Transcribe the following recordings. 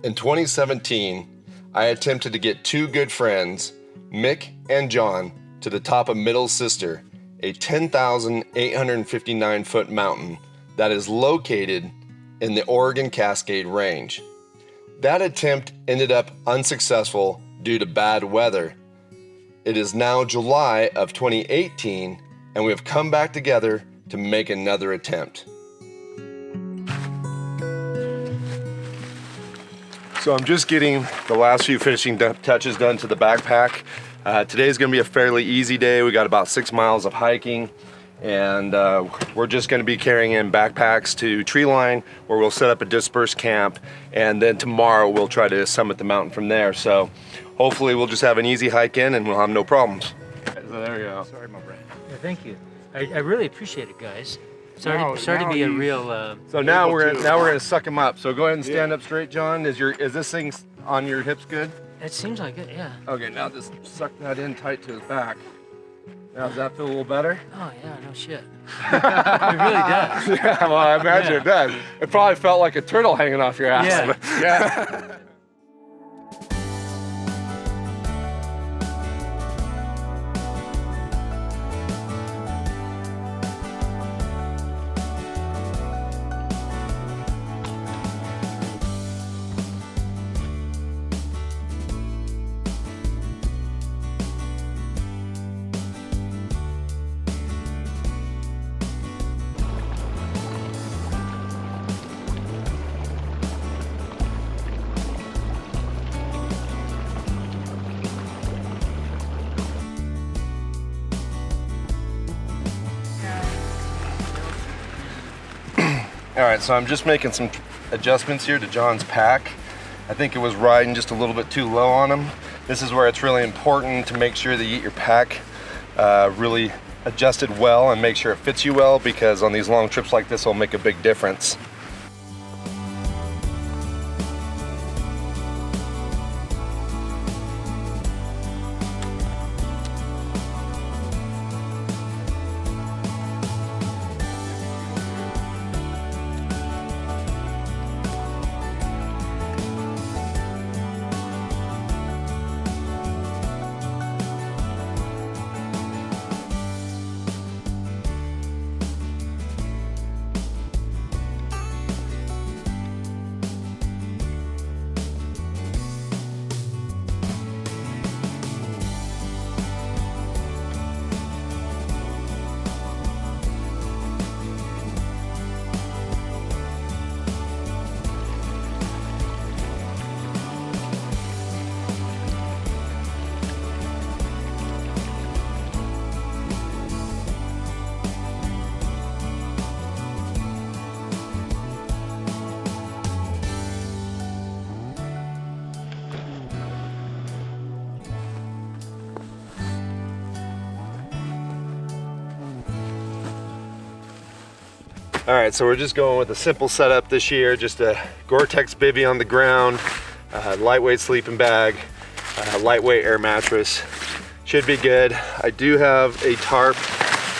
In 2017, I attempted to get two good friends, Mick and John, to the top of Middle Sister, a 10,859-foot mountain that is located in the Oregon Cascade Range. That attempt ended up unsuccessful due to bad weather. It is now July of 2018, and we have come back together to make another attempt. So I'm just getting the last few finishing touches done to the backpack. Today's gonna be a fairly easy day. We got about 6 miles of hiking, and we're just gonna be carrying in backpacks to Treeline, where we'll set up a dispersed camp, and then tomorrow we'll try to summit the mountain from there. So hopefully we'll just have an easy hike in and we'll have no problems. So there we go. Sorry, my friend. Yeah, thank you. I really appreciate it, guys. Sorry to be a real. So now we're gonna suck him up. So go ahead and stand up straight, John. Is this thing on your hips good? It seems like it, yeah. Okay, now just suck that in tight to his back. Now does that feel a little better? Oh yeah, no shit. It really does. Yeah, well I imagine it does. It probably felt like a turtle hanging off your ass. Yeah. Yeah. All right, so I'm just making some adjustments here to John's pack. I think it was riding just a little bit too low on him. This is where it's really important to make sure that you get your pack really adjusted well and make sure it fits you well, because on these long trips like this, it'll make a big difference. All right, so we're just going with a simple setup this year, just a Gore-Tex bivvy on the ground, lightweight sleeping bag, lightweight air mattress. Should be good. I do have a tarp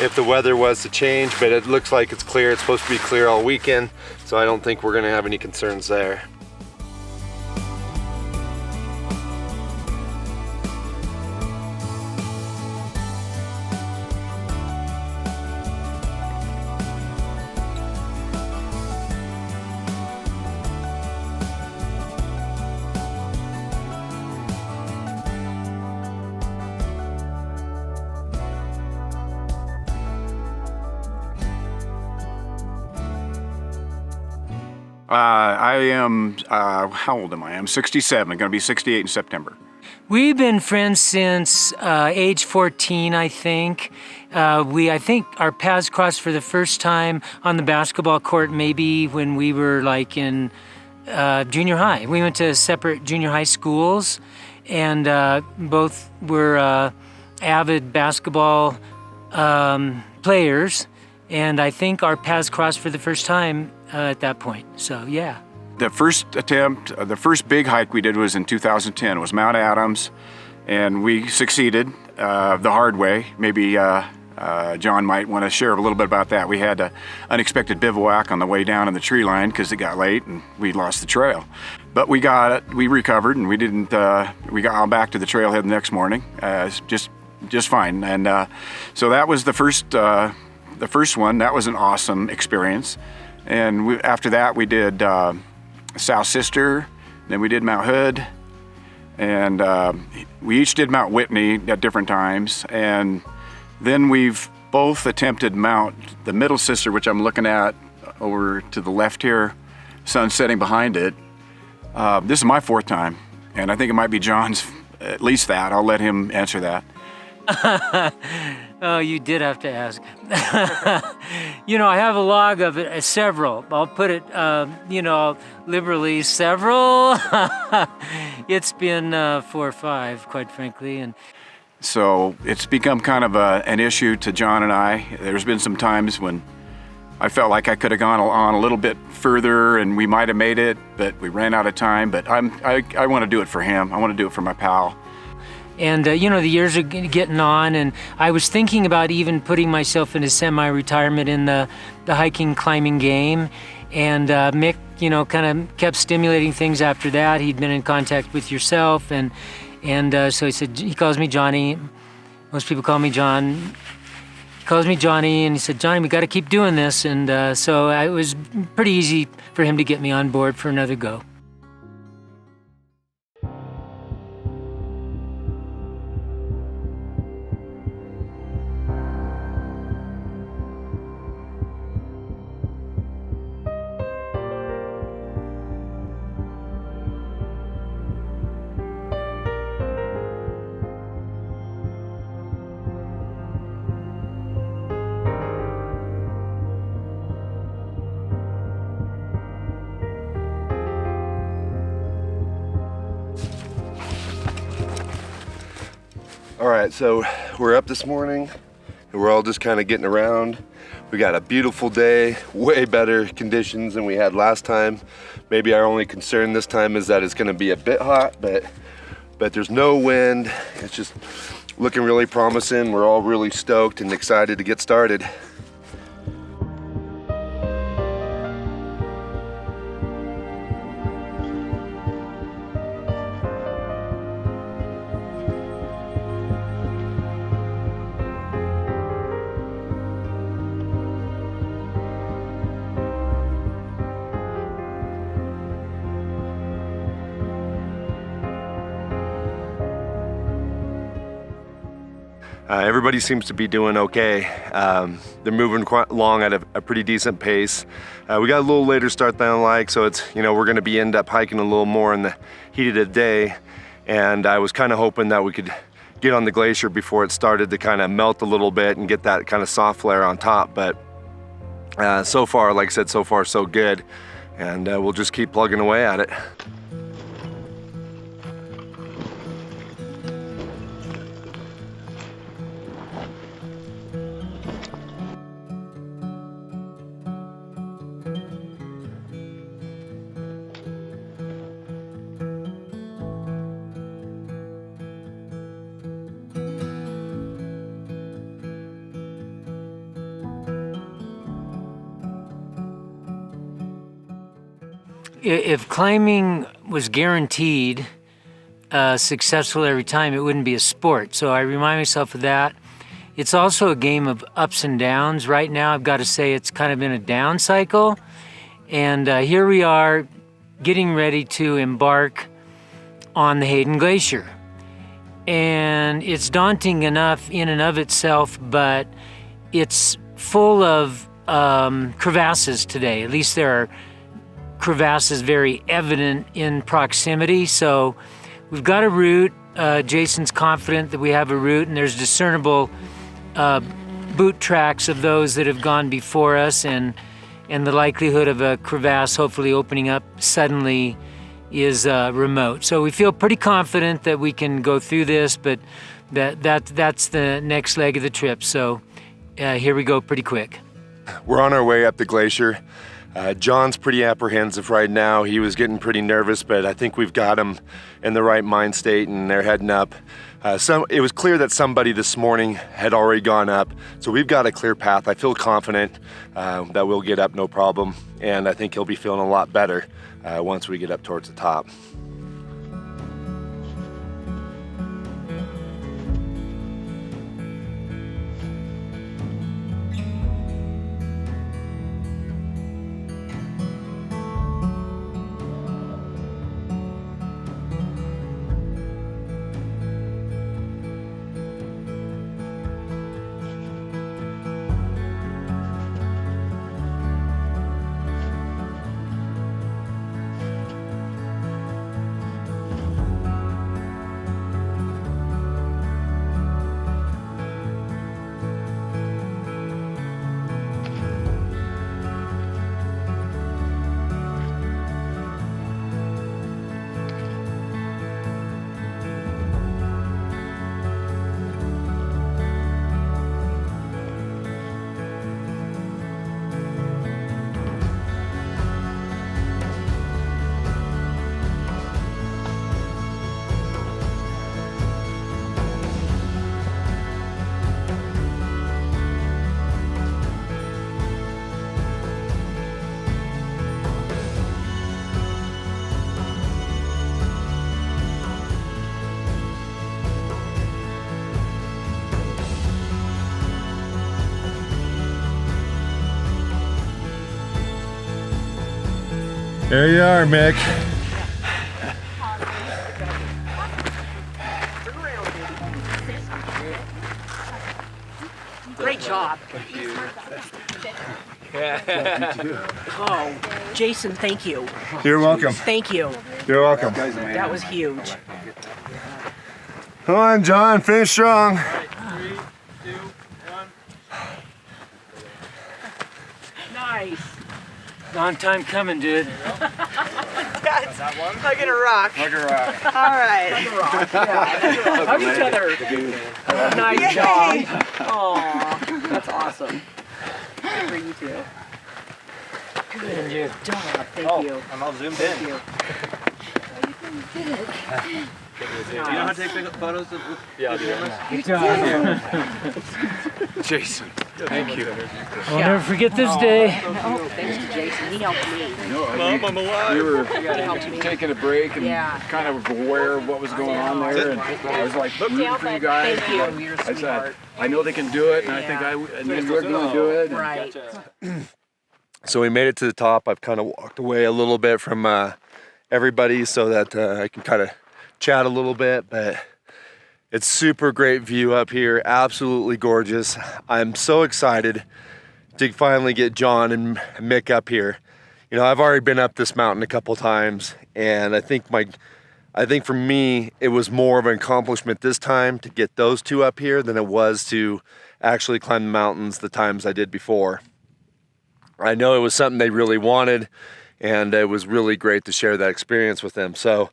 if the weather was to change, but it looks like it's clear. It's supposed to be clear all weekend, so I don't think we're gonna have any concerns there. How old am I? I'm 67, I'm gonna be 68 in September. We've been friends since age 14, I think. I think our paths crossed for the first time on the basketball court maybe when we were like in junior high. We went to separate junior high schools, and both were avid basketball players, and I think our paths crossed for the first time at that point, so yeah. The first attempt, the first big hike we did was in 2010. It was Mount Adams, and we succeeded the hard way. Maybe John might want to share a little bit about that. We had an unexpected bivouac on the way down in the tree line because it got late and we lost the trail. But we recovered, and we didn't. We got back to the trailhead the next morning, just fine. And so that was the first one. That was an awesome experience. And after that, we did South Sister, then we did Mount Hood, and we each did Mount Whitney at different times. And then we've both attempted the Middle Sister, which I'm looking at over to the left here, sun setting behind it. This is my 4th time, and I think it might be John's at least that. I'll let him answer that. Oh, you did have to ask. I have a log of it, several. I'll put it, liberally, several. It's been 4 or 5, quite frankly. And so it's become kind of an issue to John and I. There's been some times when I felt like I could have gone on a little bit further and we might have made it, but we ran out of time. But I want to do it for him. I want to do it for my pal. And, the years are getting on, and I was thinking about even putting myself into semi-retirement in the hiking, climbing game. And Mick, kind of kept stimulating things after that. He'd been in contact with yourself, and so he calls me Johnny. Most people call me John. He calls me Johnny, and he said, Johnny, we got to keep doing this. And so it was pretty easy for him to get me on board for another go. All right, so we're up this morning and we're all just kind of getting around. We got a beautiful day, way better conditions than we had last time. Maybe our only concern this time is that it's gonna be a bit hot, but there's no wind. It's just looking really promising. We're all really stoked and excited to get started. Everybody seems to be doing okay. They're moving quite along at a pretty decent pace. We got a little later start than I like, so it's, we're gonna end up hiking a little more in the heat of the day. And I was kind of hoping that we could get on the glacier before it started to kind of melt a little bit and get that kind of soft layer on top. But so far, like I said, so far so good. And we'll just keep plugging away at it. If climbing was guaranteed successful every time, it wouldn't be a sport. So I remind myself of that. It's also a game of ups and downs. Right now, I've got to say it's kind of in a down cycle. And here we are getting ready to embark on the Hayden Glacier. And it's daunting enough in and of itself, but it's full of crevasses today. At least there are crevasses very evident in proximity. So we've got a route. Jason's confident that we have a route, and there's discernible boot tracks of those that have gone before us, and the likelihood of a crevasse hopefully opening up suddenly is remote. So we feel pretty confident that we can go through this, but that's the next leg of the trip. So here we go pretty quick. We're on our way up the glacier. John's pretty apprehensive right now. He was getting pretty nervous, but I think we've got him in the right mind state and they're heading up. It was clear that somebody this morning had already gone up, so we've got a clear path. I feel confident that we'll get up no problem, and I think he'll be feeling a lot better once we get up towards the top. There you are, Mick. Great job. Oh, Jason, thank you. You're welcome. Thank you. You're welcome. That was huge. Come on, John, finish strong. 3, 2, 1. Nice. Long time coming, dude. That's hugging a rock. Hug her out. All right. Hug each other. Nice job. Aw, that's awesome. Good for you too. Good job. Thank you. I'm all zoomed Thank in. you. Do you know how to take big photos with Good job. Jason, thank you. I'll never forget this day. Oh, thanks to Jason. He helped me. Mom, I'm alive. We were helped me. taking a break and Yeah. kind of aware of what was going on there, and I was like rooting for you guys. Thank you. You're I said, smart. I know they can do it, and I think and then we're going to do it. and- Right. So we made it to the top. I've kind of walked away a little bit from everybody so that I can kind of chat a little bit, but it's super great view up here, absolutely gorgeous. I'm so excited to finally get John and Mick up here. You know, I've already been up this mountain a couple times, and I think for me it was more of an accomplishment this time to get those two up here than it was to actually climb the mountains the times I did before. I know it was something they really wanted, and it was really great to share that experience with them. So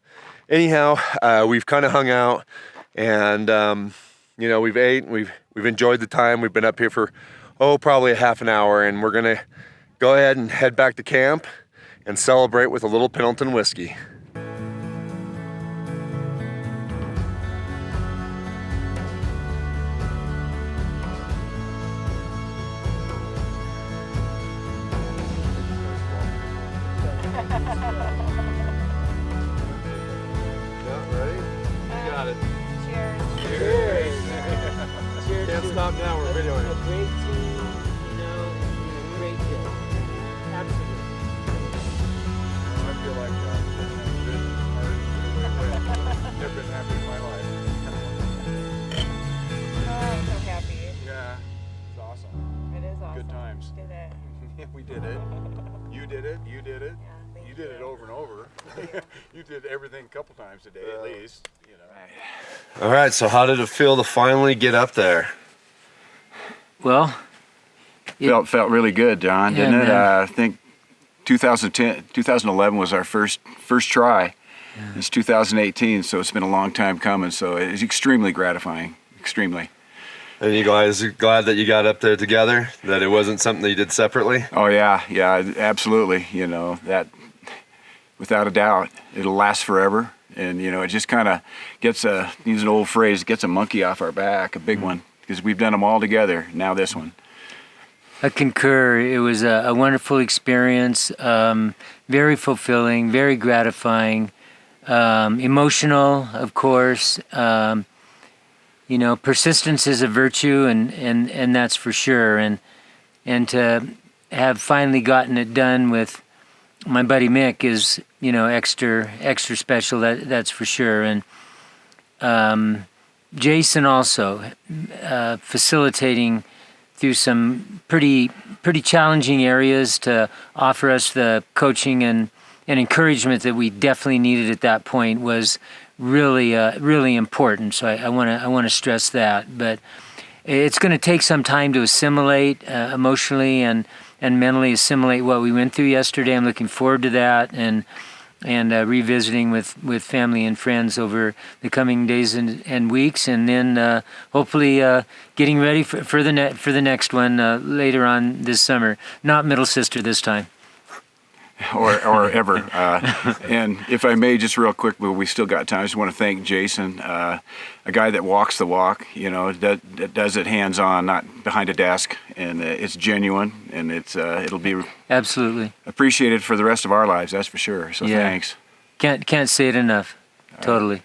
anyhow, we've kind of hung out, and you know, we've ate, we've enjoyed the time. We've been up here for probably a half an hour, and we're gonna go ahead and head back to camp and celebrate with a little Pendleton whiskey. Can't stop now, we're videoing. A great team, you know, great deal. Absolutely. I feel like I've been hard. Never been happy in my life. Oh, I'm so happy. Yeah, it's awesome. It is awesome. Good times. Did it. We did it. You did it. You did it. Yeah, thank You did it over and over. You did everything a couple times a day at least. You know. All right, so how did it feel to finally get up there? Well, Felt really good, John, Yeah, didn't it? man. I think 2011 was our first try. It's 2018, so it's been a long time coming. So it's extremely gratifying, extremely. And you guys are glad that you got up there together, that it wasn't something that you did separately? Oh yeah, absolutely. You know, that without a doubt, it'll last forever. And you know, it just kind of gets use an old phrase, gets a monkey off our back, a big one, because we've done them all together. Now this one. I concur. It was a wonderful experience, very fulfilling, very gratifying, emotional, of course. You know, persistence is a virtue, and that's for sure. And to have finally gotten it done with my buddy Mick is, you know, extra special. That's for sure. And Jason also facilitating through some pretty challenging areas to offer us the coaching and encouragement that we definitely needed at that point was really important. So I want to stress that. But it's going to take some time to assimilate emotionally and mentally assimilate what we went through yesterday. I'm looking forward to that and revisiting with family and friends over the coming days and weeks, and then hopefully getting ready for the next one later on this summer. Not Middle Sister this time. Or ever. And if I may, just real quick, but we still got time, I just want to thank Jason, a guy that walks the walk, you know, that does it hands-on, not behind a desk, and it's genuine, and it'll be Absolutely appreciated for the rest of our lives, that's for sure. So Yeah. thanks. Can't say it enough. Totally.